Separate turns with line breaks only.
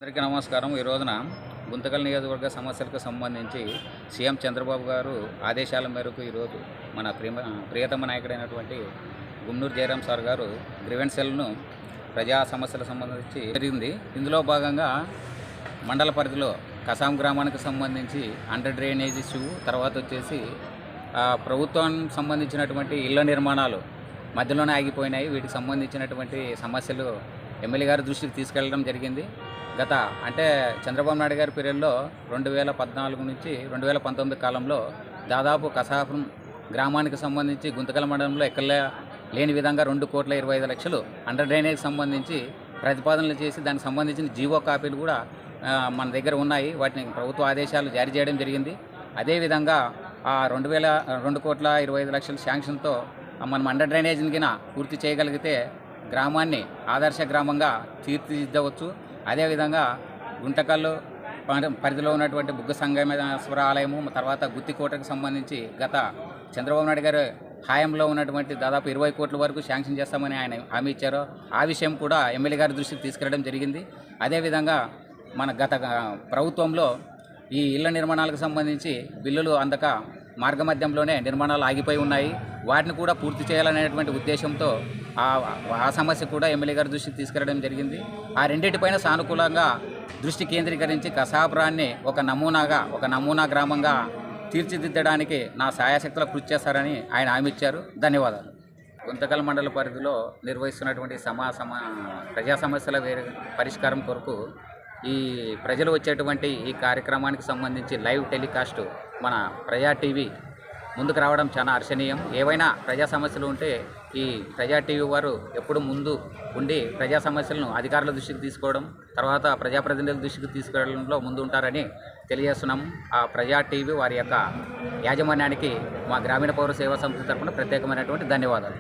అందరికీ నమస్కారం. ఈ రోజున గుంతకల్ నియోజకవర్గ సమస్యలకు సంబంధించి సీఎం చంద్రబాబు గారు ఆదేశాల మేరకు ఈరోజు మన ప్రియతమ నాయకుడైనటువంటి గుమ్మనూరు జయరాం సార్ గారు గ్రీవెన్స్ సెల్ను ప్రజా సమస్యలకు సంబంధించి జరిగింది. ఇందులో భాగంగా మండల పరిధిలో కసాం గ్రామానికి సంబంధించి అండర్ డ్రైనేజ్ ఇష్యూ, తర్వాత వచ్చేసి ప్రభుత్వానికి సంబంధించినటువంటి ఇళ్ల నిర్మాణాలు మధ్యలోనే ఆగిపోయినాయి. వీటికి సంబంధించినటువంటి సమస్యలు ఎమ్మెల్యే గారి దృష్టికి తీసుకెళ్లడం జరిగింది. గత అంటే చంద్రబాబు నాయుడు గారి పీరియడ్లో 2014 నుంచి 2019 కాలంలో దాదాపు కసాపురం గ్రామానికి సంబంధించి గుంతకల్ మండలంలో ఎక్కడ లేని విధంగా 2,25,00,000 అండర్ డ్రైనేజ్కి సంబంధించి ప్రతిపాదనలు చేసి దానికి సంబంధించిన జీవో కాపీలు కూడా మన దగ్గర ఉన్నాయి. వాటిని ప్రభుత్వ ఆదేశాలు జారీ చేయడం జరిగింది. అదేవిధంగా ఆ 2,25,00,000 శాంక్షన్తో మనం అండర్ డ్రైనేజ్ని కింద పూర్తి చేయగలిగితే గ్రామాన్ని ఆదర్శ గ్రామంగా తీర్చిదిద్దవచ్చు. అదేవిధంగా గుంటకల్లు పరిధిలో ఉన్నటువంటి బుగ్గ సంగమేశ్వర ఆలయము, తర్వాత గుత్తికోటకు సంబంధించి గత చంద్రబాబు నాయుడు గారు హాయంలో ఉన్నటువంటి దాదాపు 20 కోట్ల వరకు శాంక్షన్ చేస్తామని ఆయన హామీ ఇచ్చారు. ఆ విషయం కూడా ఎమ్మెల్యే గారి దృష్టికి తీసుకెళ్లడం జరిగింది. అదేవిధంగా మన గత ప్రభుత్వంలో ఈ ఇళ్ల నిర్మాణాలకు సంబంధించి బిల్లులు అందక మార్గమధ్యంలోనే నిర్మాణాలు ఆగిపోయి ఉన్నాయి. వాటిని కూడా పూర్తి చేయాలనేటువంటి ఉద్దేశంతో ఆ సమస్య కూడా ఎమ్మెల్యే గారి దృష్టికి తీసుకెళ్లడం జరిగింది. ఆ రెండింటిపైన సానుకూలంగా దృష్టి కేంద్రీకరించి కసాపురాన్ని ఒక నమూనా గ్రామంగా తీర్చిదిద్దడానికి నా సాయశక్తుల కృషి చేస్తారని ఆయన హామీ ఇచ్చారు. ధన్యవాదాలు. గుంతకల్ మండల పరిధిలో నిర్వహిస్తున్నటువంటి ప్రజా సమస్యల పరిష్కారం కొరకు ఈ ప్రజలు వచ్చేటువంటి ఈ కార్యక్రమానికి సంబంధించి లైవ్ టెలికాస్ట్ మన ప్రజా టీవీ ముందుకు రావడం చాలా హర్షణీయం. ఏవైనా ప్రజా సమస్యలు ఉంటే ఈ ప్రజా టీవీ వారు ఎప్పుడు ముందు ఉండి ప్రజా సమస్యలను అధికారుల దృష్టికి తీసుకోవడం, తర్వాత ప్రజాప్రతినిధుల దృష్టికి తీసుకెళ్లడంలో ముందు ఉంటారని తెలియజేస్తున్నాము. ఆ ప్రజా టీవీ వారి యొక్క యాజమాన్యానికి మా గ్రామీణ పౌర సేవా సంస్థ తరఫున ప్రత్యేకమైనటువంటి ధన్యవాదాలు.